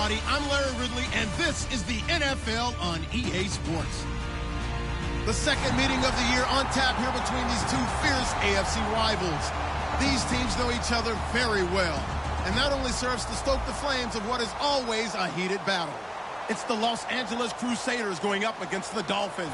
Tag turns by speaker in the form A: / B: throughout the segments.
A: everybody. I'm Larry Ridley, and this is the NFL on EA Sports. The second meeting of the year on tap here between these two fierce AFC rivals. These teams know each other very well, and that only serves to stoke the flames of what is always a heated battle. It's the Los Angeles Crusaders going up against the Dolphins.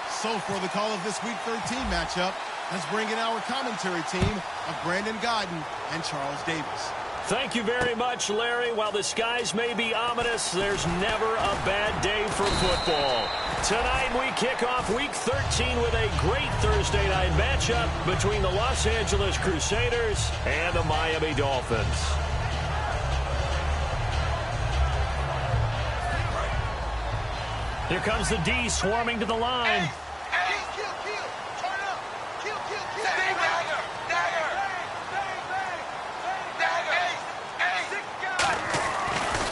A: So for the call of this Week 13 matchup, let's bring in our commentary team of Brandon Godden and Charles Davis.
B: Thank you very much, Larry. While the skies may be ominous, there's never a bad day for football. Tonight we kick off Week 13 with a great Thursday night matchup between the Los Angeles Crusaders and the Miami Dolphins. Here comes the D swarming to the line.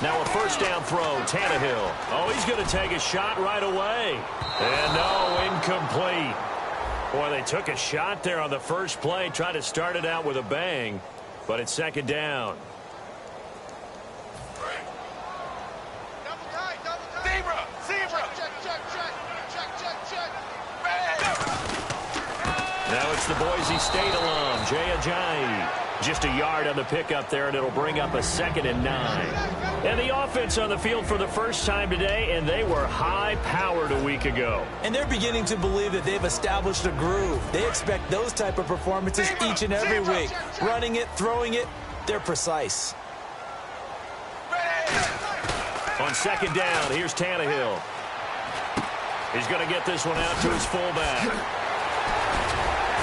B: Now a first down throw, Tannehill. Oh, he's going to take a shot right away. And no, incomplete. Boy, they took a shot there on the first play, tried to start it out with a bang, but it's second down. Now it's the Boise State alum, Jay Ajayi. Just a yard on the pickup there, and it'll bring up a 2nd and 9. And the offense on the field for the first time today, and they were high-powered a week ago.
C: And they're beginning to believe that they've established a groove. They expect those type of performances each and every week. Running it, throwing it, they're precise.
B: On second down, here's Tannehill. He's going to get this one out to his fullback.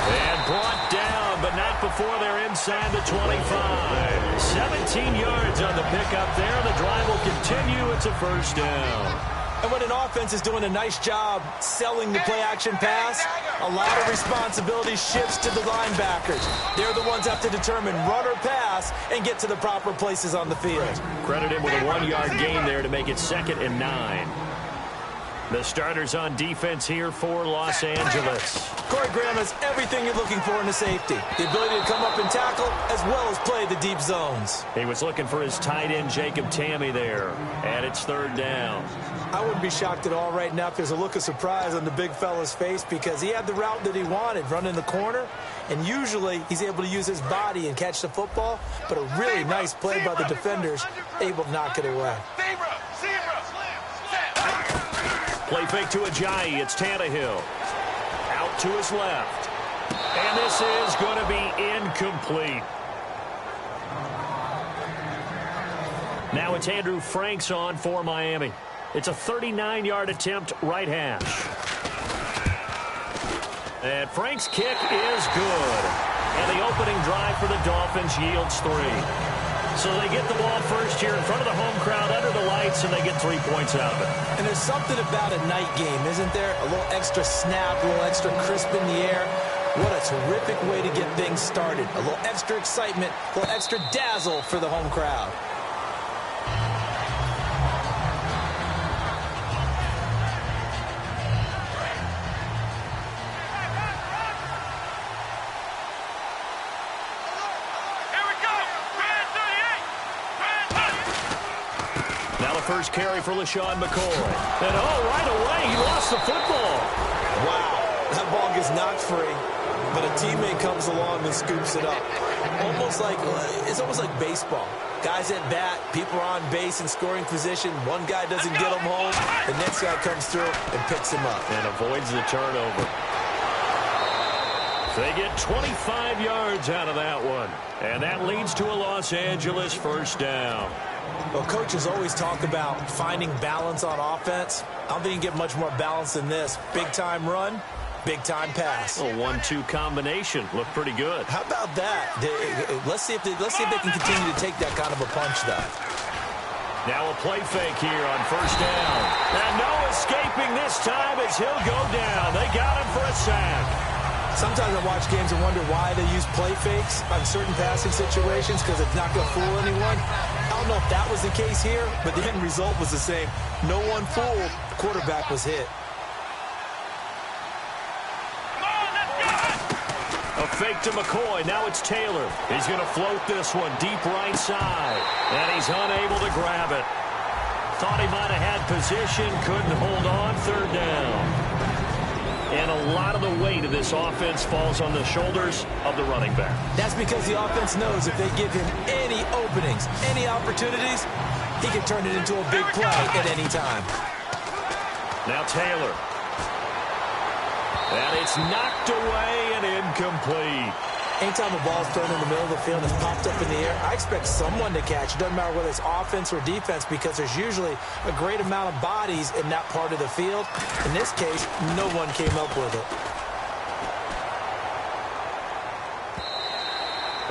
B: And brought down, but not before they're inside the 25. 17 yards on the pickup there. The drive will continue. It's a first down.
C: And when an offense is doing a nice job selling the play-action pass, a lot of responsibility shifts to the linebackers. They're the ones that have to determine run or pass and get to the proper places on the field.
B: Credit him with a 1-yard gain there to make it 2nd and 9. The starters on defense here for Los Angeles.
C: Corey Graham has everything you're looking for in a safety. The ability to come up and tackle as well as play the deep zones.
B: He was looking for his tight end, Jacob Tamme, there. And it's 3rd down.
C: I wouldn't be shocked at all right now if there's a look of surprise on the big fella's face because he had the route that he wanted, running the corner. And usually he's able to use his body and catch the football. But a really nice play by the defenders, able to knock it away.
B: Play fake to Ajayi. It's Tannehill. Out to his left. And this is going to be incomplete. Now it's Andrew Franks on for Miami. It's a 39-yard attempt, right hash. And Frank's kick is good. And the opening drive for the Dolphins yields 3. So they get the ball first here in front of the home crowd under the lights, and they get 3 points out of it.
C: And there's something about a night game, isn't there? A little extra snap, a little extra crisp in the air. What a terrific way to get things started. A little extra excitement, a little extra dazzle for the home crowd.
B: First carry for LaShawn McCoy. And right away, he lost the football.
C: Wow, that ball gets knocked free, but a teammate comes along and scoops it up. It's almost like baseball. Guys at bat, people are on base in scoring position. One guy doesn't get him home. The next guy comes through and picks him up.
B: And avoids the turnover. They get 25 yards out of that one. And that leads to a Los Angeles first down.
C: Well, coaches always talk about finding balance on offense. I don't think you can get much more balance than this. Big-time run, big-time pass.
B: A 1-2 combination. Looked pretty good.
C: How about that? Let's see if they can continue to take that kind of a punch, though.
B: Now a play fake here on first down. And no escaping this time as he'll go down. They got him for a sack.
C: Sometimes I watch games and wonder why they use play fakes on certain passing situations because it's not going to fool anyone. I don't know if that was the case here, but the end result was the same. No one fooled. The quarterback was hit.
B: A fake to McCoy. Now it's Taylor. He's going to float this one deep right side. And he's unable to grab it. Thought he might have had position. Couldn't hold on. Third down. And a lot of the weight of this offense falls on the shoulders of the running back.
C: That's because the offense knows if they give him any openings, any opportunities, he can turn it into a big play at any time.
B: Now Taylor. And it's knocked away and incomplete.
C: Anytime a ball's thrown in the middle of the field and it's popped up in the air, I expect someone to catch. It doesn't matter whether it's offense or defense because there's usually a great amount of bodies in that part of the field. In this case, no one came up with it.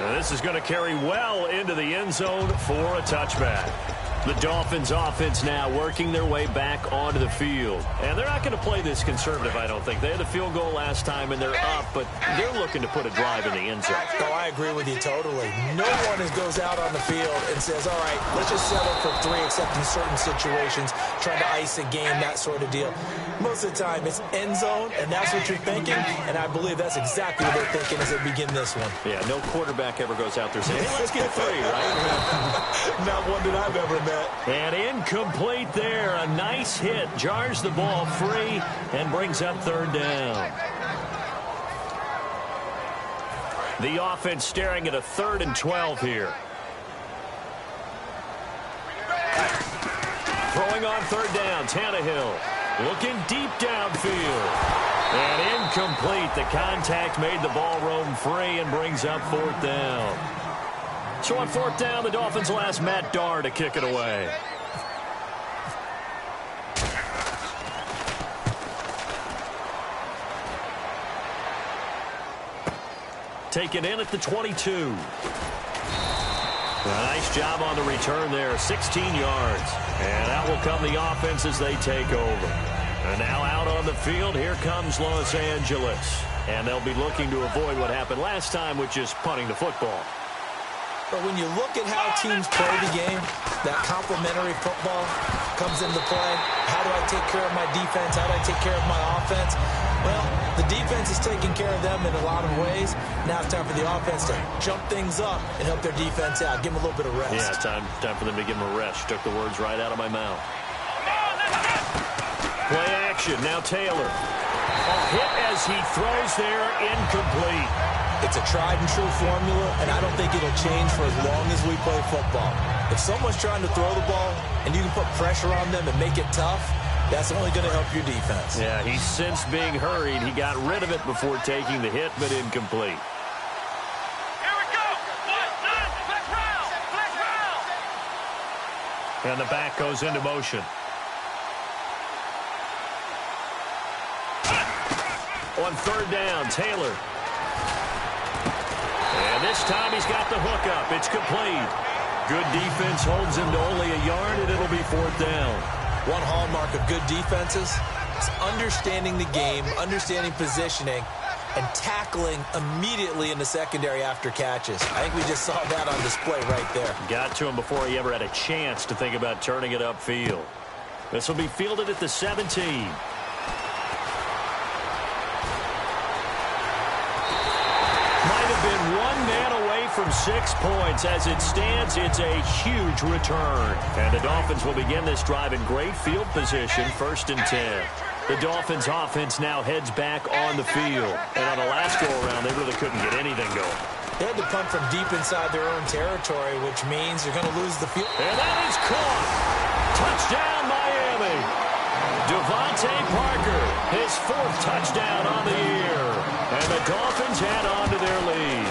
B: And this is going to carry well into the end zone for a touchback. The Dolphins offense now working their way back onto the field. And they're not going to play this conservative, I don't think. They had a field goal last time, and they're up, but they're looking to put a drive in the end zone.
C: Oh, I agree with you totally. No one goes out on the field and says, all right, let's just settle for 3, except in certain situations, trying to ice a game, that sort of deal. Most of the time, it's end zone, and that's what you're thinking, and I believe that's exactly what they're thinking as they begin this one.
B: Yeah, no quarterback ever goes out there saying, hey, let's get 3, right?
C: Not one that I've ever met.
B: And incomplete there. A nice hit. Jars the ball free and brings up third down. The offense staring at a 3rd and 12 here. Throwing on third down, Tannehill. Looking deep downfield. And incomplete. The contact made the ball roam free and brings up 4th down. So on 4th down, the Dolphins will ask Matt Darr to kick it away. Taken in at the 22. A nice job on the return there, 16 yards. And out will come the offense as they take over. And now out on the field, here comes Los Angeles. And they'll be looking to avoid what happened last time, which is punting the football.
C: But when you look at how teams play the game, that complementary football comes into play. How do I take care of my defense? How do I take care of my offense? Well, the defense is taking care of them in a lot of ways. Now it's time for the offense to jump things up and help their defense out. Give them a little bit of rest.
B: Yeah, time for them to give them a rest. Took the words right out of my mouth. Play action. Now Taylor. A hit as he throws there, incomplete.
C: It's a tried-and-true formula, and I don't think it'll change for as long as we play football. If someone's trying to throw the ball and you can put pressure on them and make it tough, that's only going to help your defense.
B: Yeah, he's since being hurried. He got rid of it before taking the hit, but incomplete.
D: Here we go. Flex round.
B: And the back goes into motion. On 3rd down, Taylor. And this time he's got the hook up. It's complete. Good defense holds him to only a yard, and it'll be 4th down.
C: One hallmark of good defenses is understanding the game, understanding positioning, and tackling immediately in the secondary after catches. I think we just saw that on display right there.
B: Got to him before he ever had a chance to think about turning it upfield. This will be fielded at the 17. Been one man away from 6 points. As it stands, it's a huge return. And the Dolphins will begin this drive in great field position, 1st and 10. The Dolphins offense now heads back on the field. And on the last go-around, they really couldn't get anything going.
C: They had to punt from deep inside their own territory, which means they're going to lose the field.
B: And that is caught. Touchdown, Miami. Devontae Parker, his 4th touchdown on the year. And the Dolphins add on to their lead.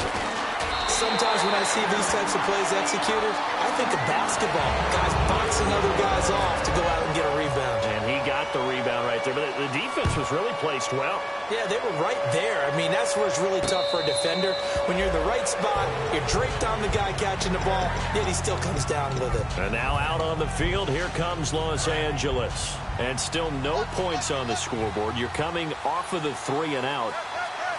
C: Sometimes when I see these types of plays executed, I think of basketball. Guys boxing other guys off to go out and get a rebound.
B: And he got the rebound right there. But the defense was really placed well.
C: Yeah, they were right there. I mean, that's where it's really tough for a defender. When you're in the right spot, you're draped on the guy catching the ball, yet he still comes down with it.
B: And now out on the field, here comes Los Angeles. And still no points on the scoreboard. You're coming off of the 3 and out.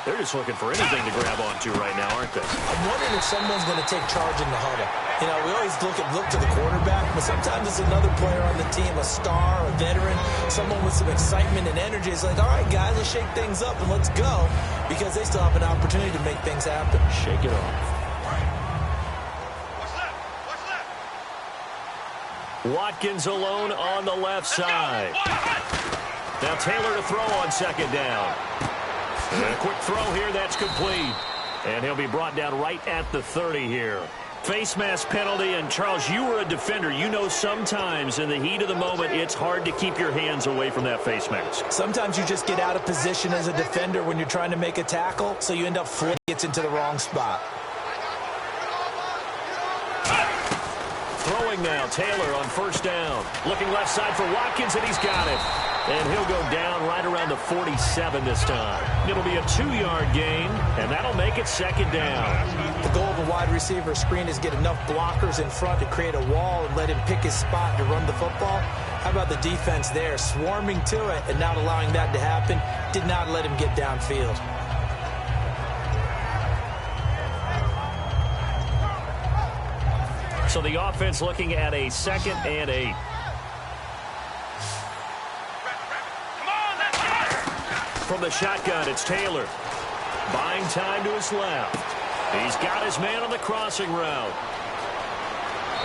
B: They're just looking for anything to grab onto right now, aren't they?
C: I'm wondering if someone's going to take charge in the huddle. You know, we always look to the quarterback, but sometimes it's another player on the team, a star, a veteran, someone with some excitement and energy. It's like, all right, guys, let's shake things up and let's go, because they still have an opportunity to make things happen.
B: Shake it off. Watkins alone on the left side. Now Taylor to throw on second down. And a quick throw here, that's complete. And he'll be brought down right at the 30 here. Face mask penalty, and Charles, you were a defender. You know sometimes in the heat of the moment, it's hard to keep your hands away from that face mask.
C: Sometimes you just get out of position as a defender when you're trying to make a tackle, so you end up flipping it into the wrong spot.
B: Throwing now, Taylor on first down. Looking left side for Watkins, and he's got it. And he'll go down right around the 47 this time. It'll be a 2-yard gain, and that'll make it second down.
C: The goal of a wide receiver screen is get enough blockers in front to create a wall and let him pick his spot to run the football. How about the defense there, swarming to it and not allowing that to happen? Did not let him get downfield.
B: So the offense looking at a 2nd and 8. From the shotgun, it's Taylor. Buying time to his left. He's got his man on the crossing route.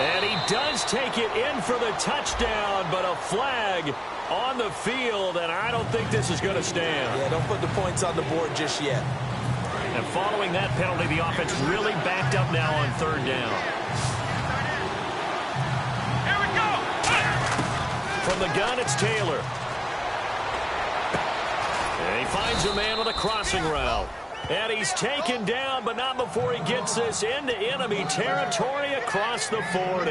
B: And he does take it in for the touchdown, but a flag on the field, and I don't think this is going to stand.
C: Yeah, don't put the points on the board just yet.
B: And following that penalty, the offense really backed up now on third down.
D: Here we go.
B: From the gun, it's Taylor. And he finds a man on the crossing route. And he's taken down, but not before he gets this into enemy territory across the 40.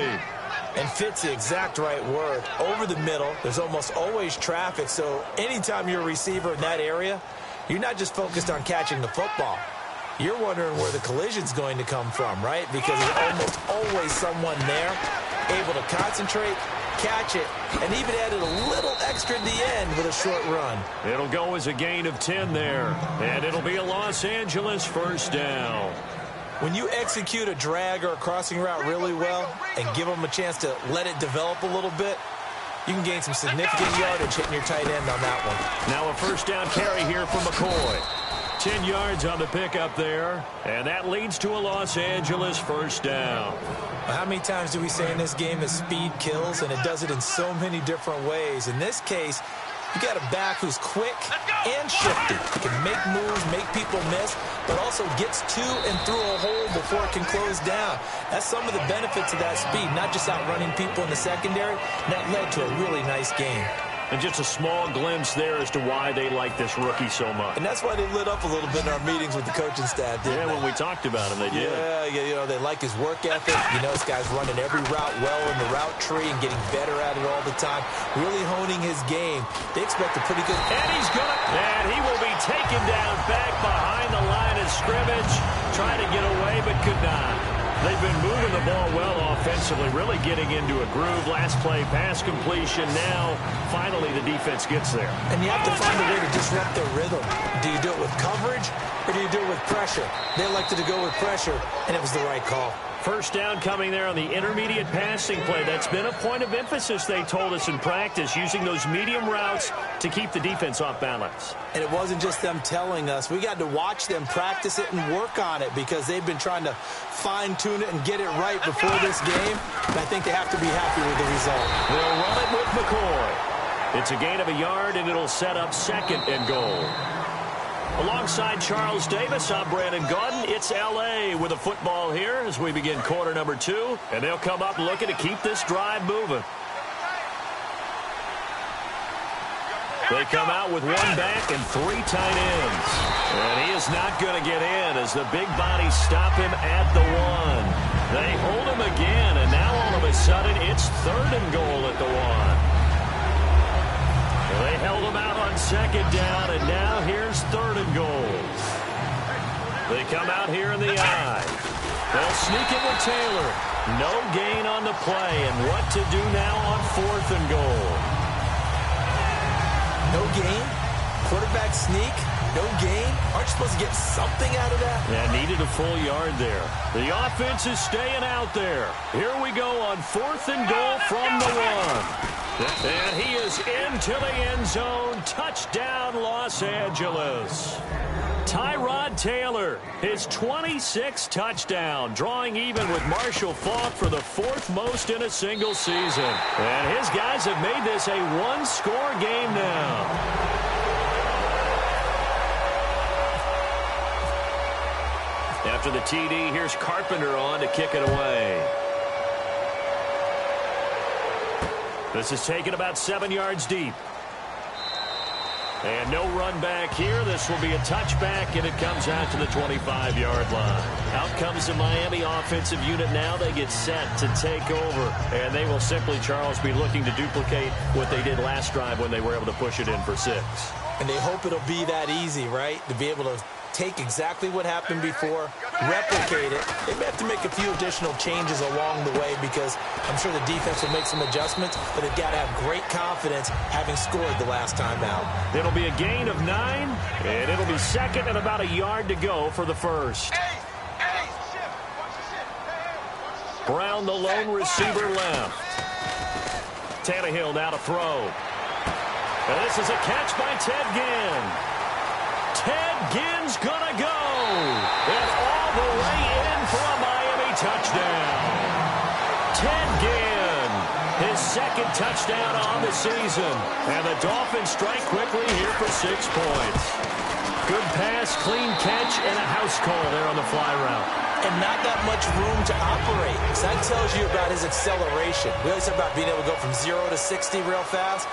C: And fits the exact right word. Over the middle, there's almost always traffic, so anytime you're a receiver in that area, you're not just focused on catching the football. You're wondering where the collision's going to come from, right? Because there's almost always someone there able to concentrate, catch it, and even added a little extra at the end with a short run.
B: It'll go as a gain of 10 there, and it'll be a Los Angeles first down.
C: When you execute a drag or a crossing route really well and give them a chance to let it develop a little bit, you can gain some significant yardage hitting your tight end on that one.
B: Now a first down carry here from McCoy. 10 yards on the pickup there, and that leads to a Los Angeles first down.
C: How many times do we say in this game that speed kills, and it does it in so many different ways? In this case, you got a back who's quick and shifty. He can make moves, make people miss, but also gets to and through a hole before it can close down. That's some of the benefits of that speed, not just outrunning people in the secondary. And that led to a really nice game.
B: And just a small glimpse there as to why they like this rookie so much.
C: And that's why they lit up a little bit in our meetings with the coaching staff, didn't they?
B: When we talked about him, they did.
C: Yeah, you know, they like his work ethic. You know, this guy's running every route well in the route tree and getting better at it all the time, really honing his game. They expect a pretty good...
B: And he's gonna... And he will be taken down back behind the line of scrimmage. Trying to get away, but could not. They've been moving the ball well offensively, really getting into a groove. Last play, pass completion. Now, finally, the defense gets there.
C: And you have to find a way to disrupt their rhythm. Do you do it with coverage, or do you do it with pressure? They elected to go with pressure, and it was the right call.
B: First down coming there on the intermediate passing play. That's been a point of emphasis, they told us in practice, using those medium routes to keep the defense off balance.
C: And it wasn't just them telling us. We got to watch them practice it and work on it because they've been trying to fine-tune it and get it right before this game. And I think they have to be happy with the result.
B: They'll run it with McCoy. It's a gain of a yard, and it'll set up 2nd and goal. Alongside Charles Davis, I'm Brandon Gaudin. It's L.A. with a football here as we begin quarter number 2. And they'll come up looking to keep this drive moving. They come out with 1 back and 3 tight ends. And he is not going to get in as the big bodies stop him at the 1. They hold him again, and now all of a sudden it's 3rd and goal at the 1. They held him out on 2nd down, and now here's 3rd and goal. They come out here in the eye. They'll sneak it with Taylor. No gain on the play, and what to do now on 4th and goal.
C: No gain, quarterback sneak. no gain? Aren't you supposed to get something out of that?
B: Yeah, needed a full yard there. The offense is staying out there. Here we go on 4th and goal from the 1. And he is into the end zone. Touchdown, Los Angeles. Tyrod Taylor, his 26th touchdown, drawing even with Marshall Faulk for the 4th most in a single season. And his guys have made this a one-score game now. After the TD, here's Carpenter on to kick it away. This is taken about 7 yards deep. And no run back here. This will be a touchback, and it comes out to the 25-yard line. Out comes the Miami offensive unit now. They get set to take over, and they will simply, Charles, be looking to duplicate what they did last drive when they were able to push it in for 6.
C: And they hope it'll be that easy, right? To be able to take exactly what happened before, replicate it. They may have to make a few additional changes along the way because I'm sure the defense will make some adjustments, but they've got to have great confidence having scored the last time out.
B: It'll be a gain of 9, and it'll be 2nd and about a yard to go for the 1st. Brown, the lone receiver left. Tannehill now to throw. And this is a catch by Ted Ginn. Ted Ginn's gonna go. And all the way in for a Miami touchdown. Ted Ginn, his 2nd touchdown on the season. And the Dolphins strike quickly here for 6 points. Good pass, clean catch, and a house call there on the fly route.
C: And not that much room to operate. So that tells you about his acceleration. We always talk about being able to go from 0 to 60 real fast.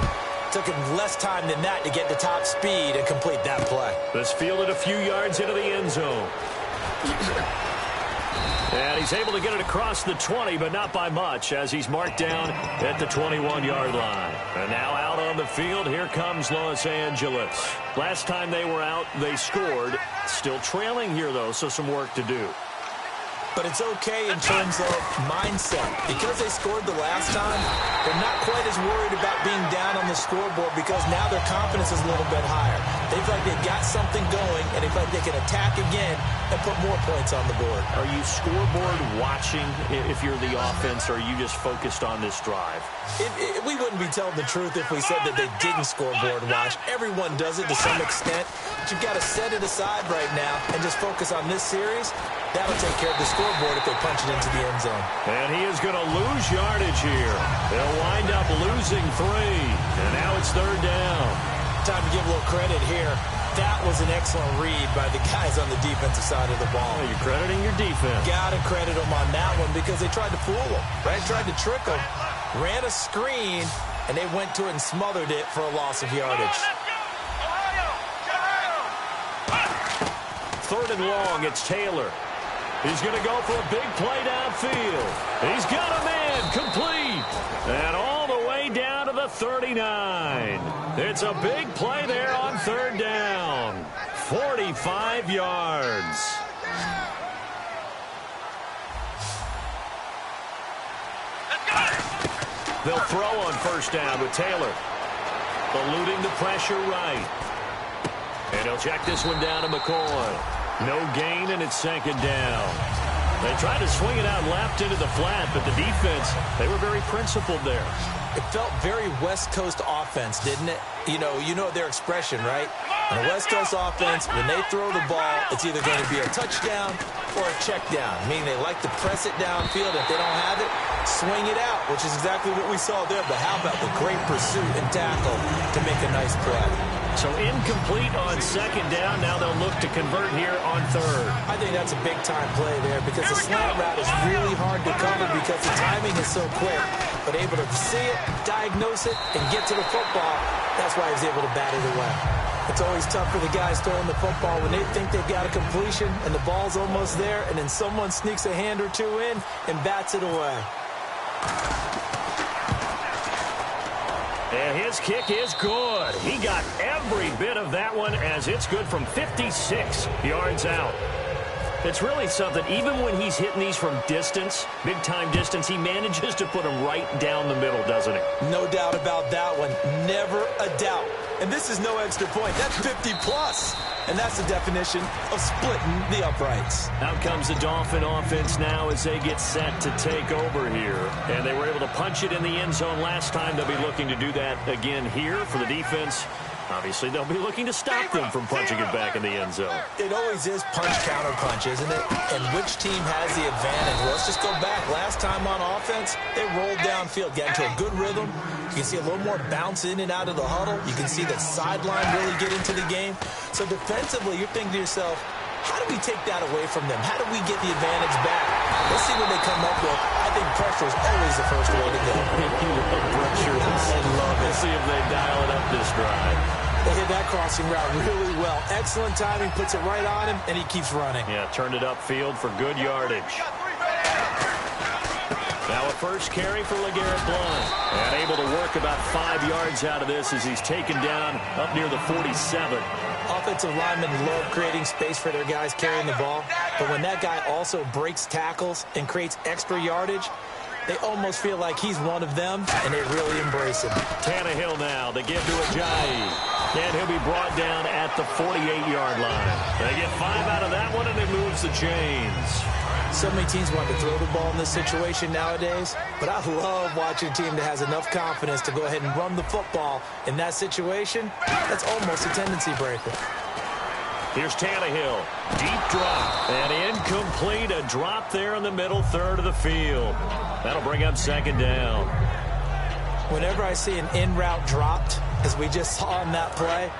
C: Took him less time than that to get to top speed and complete that play.
B: This fielded a few yards into the end zone. And he's able to get it across the 20, but not by much, as he's marked down at the 21-yard line. And now out on the field, here comes Los Angeles. Last time they were out, they scored. Still trailing here, though, so some work to do.
C: But it's okay in terms of mindset. Because they scored the last time, they're not quite as worried about being down on the scoreboard because now their confidence is a little bit higher. They feel like they've got something going, and they feel like they can attack again and put more points on the board.
B: Are you scoreboard watching if you're the offense, or are you just focused on this drive?
C: We wouldn't be telling the truth if we said that they didn't scoreboard watch. Everyone does it to some extent. But you've got to set it aside right now and just focus on this series. That'll take care of the scoreboard if they punch it into the end zone.
B: And he is going to lose yardage here. They'll wind up losing 3. And now it's 3rd down.
C: Time to give a little credit here. That was an excellent read by the guys on the defensive side of the ball.
B: Well, you're crediting your defense.
C: Got to credit them on that one because they tried to fool them, right? Tried to trick them. Ran a screen, and they went to it and smothered it for a loss of yardage.
B: 3rd and long, it's Taylor. He's going to go for a big play downfield. He's got a man complete. And all the way down to the 39. It's a big play there on 3rd down. 45 yards. They'll throw on 1st down with Taylor. Eluding the pressure right. And he'll check this one down to McCoy. No gain, and it's 2nd down. They tried to swing it out left into the flat, but the defense, they were very principled there.
C: It felt very West Coast offense, didn't it? You know their expression, right? On a West Coast offense, when they throw the ball, it's either going to be a touchdown or a check down, meaning they like to press it downfield. If they don't have it, swing it out, which is exactly what we saw there. But how about the great pursuit and tackle to make a nice play?
B: So incomplete on 2nd down. Now they'll look to convert here on 3rd.
C: I think that's a big-time play there because the slant route is really hard to cover because the timing is so quick. But able to see it, diagnose it, and get to the football, that's why he was able to bat it away. It's always tough for the guys throwing the football when they think they've got a completion and the ball's almost there, and then someone sneaks a hand or two in and bats it away.
B: And his kick is good. He got every bit of that one as it's good from 56 yards out. It's really something. Even when he's hitting these from distance, big-time distance, he manages to put them right down the middle, doesn't he?
C: No doubt about that one. Never a doubt. And this is no extra point. That's 50-plus. And that's the definition of splitting the uprights.
B: Out comes the Dolphin offense now as they get set to take over here. And they were able to punch it in the end zone last time. They'll be looking to do that again here for the defense. Obviously, they'll be looking to stop them from punching it back in the end zone.
C: It always is punch-counter-punch, isn't it? And which team has the advantage? Well, let's just go back. Last time on offense, they rolled downfield, got into a good rhythm. You can see a little more bounce in and out of the huddle. You can see the sideline really get into the game. So defensively, you're thinking to yourself, how do we take that away from them? How do we get the advantage back? Let's see what they come up with. I think pressure is always the first way to go.
B: Pressure.
C: I love it.
B: Let's see if they dial it up this drive.
C: They hit that crossing route really well. Excellent timing, puts it right on him, and he keeps running.
B: Yeah, turned it upfield for good yardage. Now a first carry for LeGarrette Blount. And able to work about 5 yards out of this as he's taken down up near the 47.
C: Offensive linemen love creating space for their guys carrying the ball. But when that guy also breaks tackles and creates extra yardage, they almost feel like he's one of them, and they really embrace him.
B: Tannehill now, they give to Ajayi. And he'll be brought down at the 48-yard line. They get 5 out of that one, and it moves the chains.
C: So many teams want to throw the ball in this situation nowadays, but I love watching a team that has enough confidence to go ahead and run the football in that situation. That's almost a tendency breaker.
B: Here's Tannehill. Deep drop. And incomplete. A drop there in the middle third of the field. That'll bring up second down.
C: Whenever I see an in-route dropped, as we just saw in that play,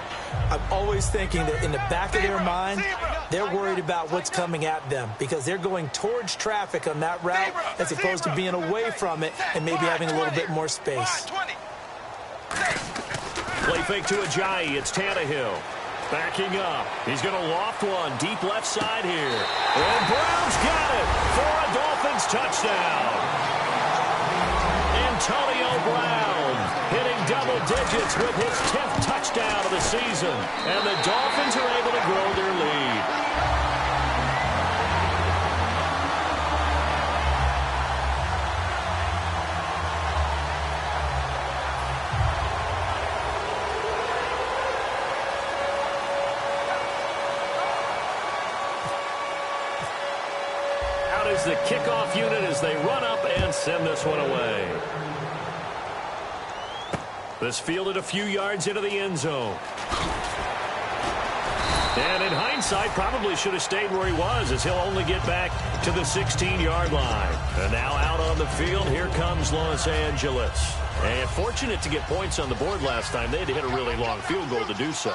C: I'm always thinking that in the back of their mind, they're worried about what's coming at them because they're going towards traffic on that route as opposed to being away from it and maybe having a little bit more space.
B: Play fake to Ajayi. It's Tannehill. Backing up. He's going to loft one deep left side here. And Brown's got it for a Dolphins touchdown. Antonio Brown hitting double digits with his 10th touchdown of the season. And the Dolphins are able to grow their lead. Out is the kickoff unit as they run up and send this one away. This fielded a few yards into the end zone. And in hindsight, probably should have stayed where he was as he'll only get back to the 16-yard line. And now out on the field, here comes Los Angeles. And fortunate to get points on the board last time. They had to hit a really long field goal to do so.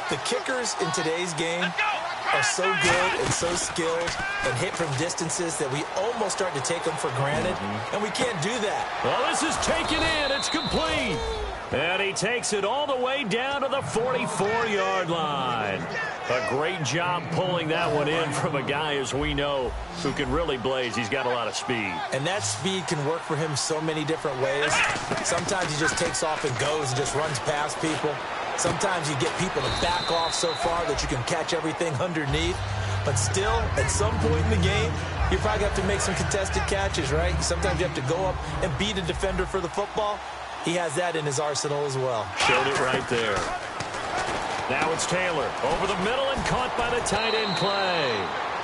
C: The kickers in today's game are so good and so skilled and hit from distances that we almost start to take them for granted, and we can't do that.
B: Well, this is taken in. It's complete. And he takes it all the way down to the 44-yard line. A great job pulling that one in from a guy, as we know, who can really blaze. He's got a lot of speed.
C: And that speed can work for him so many different ways. Sometimes he just takes off and goes and just runs past people. Sometimes you get people to back off so far that you can catch everything underneath. But still, at some point in the game, you probably have to make some contested catches, right? Sometimes you have to go up and beat a defender for the football. He has that in his arsenal as well.
B: Showed it right there. Now it's Taylor over the middle and caught by the tight end play.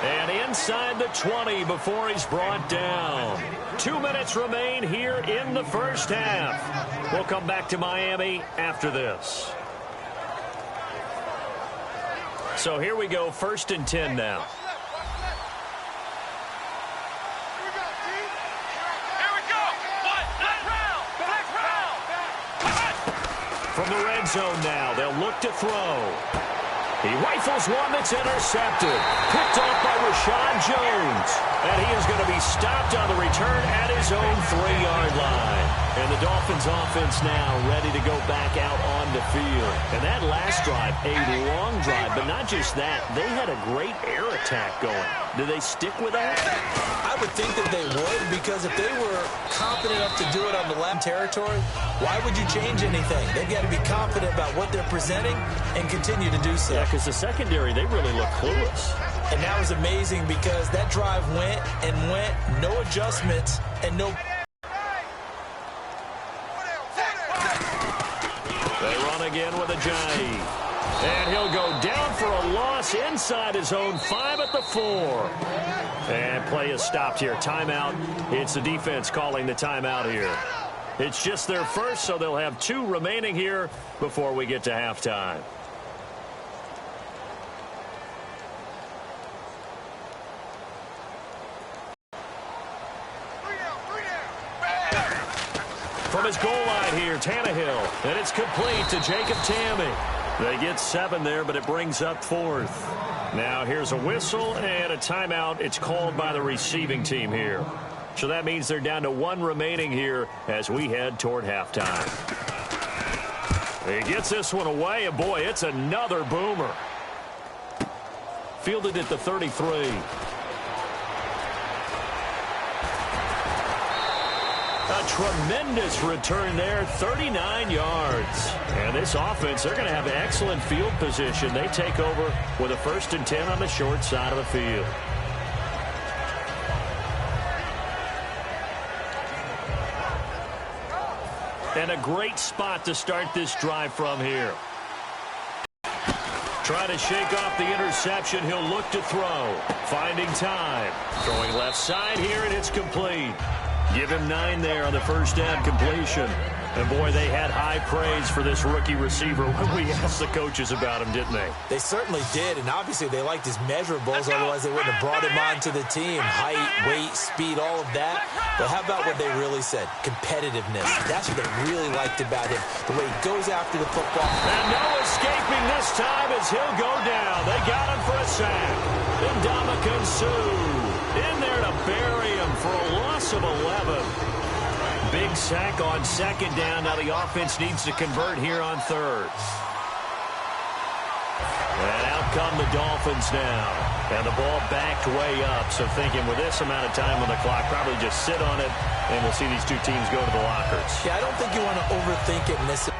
B: And inside the 20 before he's brought down. 2 minutes remain here in the first half. We'll come back to Miami after this. So here we go, 1st and 10 now. From the red zone now, they'll look to throw. He rifles one that's intercepted. Picked off by Rashad Jones. And he is going to be stopped on the return at his own 3-yard line. And the Dolphins offense now ready to go back out on the field. And that last drive, a long drive, but not just that. They had a great air attack going. Do they stick with that?
C: I would think that they would, because if they were confident enough to do it on the left territory, why would you change anything? They've got to be confident about what they're presenting and continue to do so.
B: Yeah, because the secondary, they really look clueless.
C: And that was amazing because that drive went and went, no adjustments, and no...
B: They run again with a Johnny. And he'll go down for a loss inside his own 5 at the 4. And play is stopped here. Timeout. It's the defense calling the timeout here. It's just their first, so they'll have 2 remaining here before we get to halftime. From his goal line here, Tannehill. And it's complete to Jacob Tamme. They get 7 there, but it brings up 4th. Now here's a whistle and a timeout. It's called by the receiving team here. So that means they're down to 1 remaining here as we head toward halftime. He gets this one away, and boy, it's another boomer. Fielded at the 33. A tremendous return there, 39 yards. And this offense, they're going to have excellent field position. They take over with a 1st and 10 on the short side of the field. And a great spot to start this drive from here. Trying to shake off the interception. He'll look to throw. Finding time. Throwing left side here, and it's complete. Give him 9 there on the first down completion. And, boy, they had high praise for this rookie receiver when we asked the coaches about him, didn't they?
C: They certainly did, and obviously they liked his measurables, otherwise they wouldn't have brought him onto the team. Height, weight, speed, all of that. But how about what they really said? Competitiveness. That's what they really liked about him. The way he goes after the football.
B: And no escaping this time as he'll go down. They got him for a sack. And Ndamukong Suh in there to bury him for a loss of 11. Big sack on 2nd down. Now the offense needs to convert here on 3rd. And out come the Dolphins now. And the ball backed way up. So thinking with this amount of time on the clock, probably just sit on it, and we'll see these 2 teams go to the lockers.
C: Yeah, I don't think you want to overthink it in this.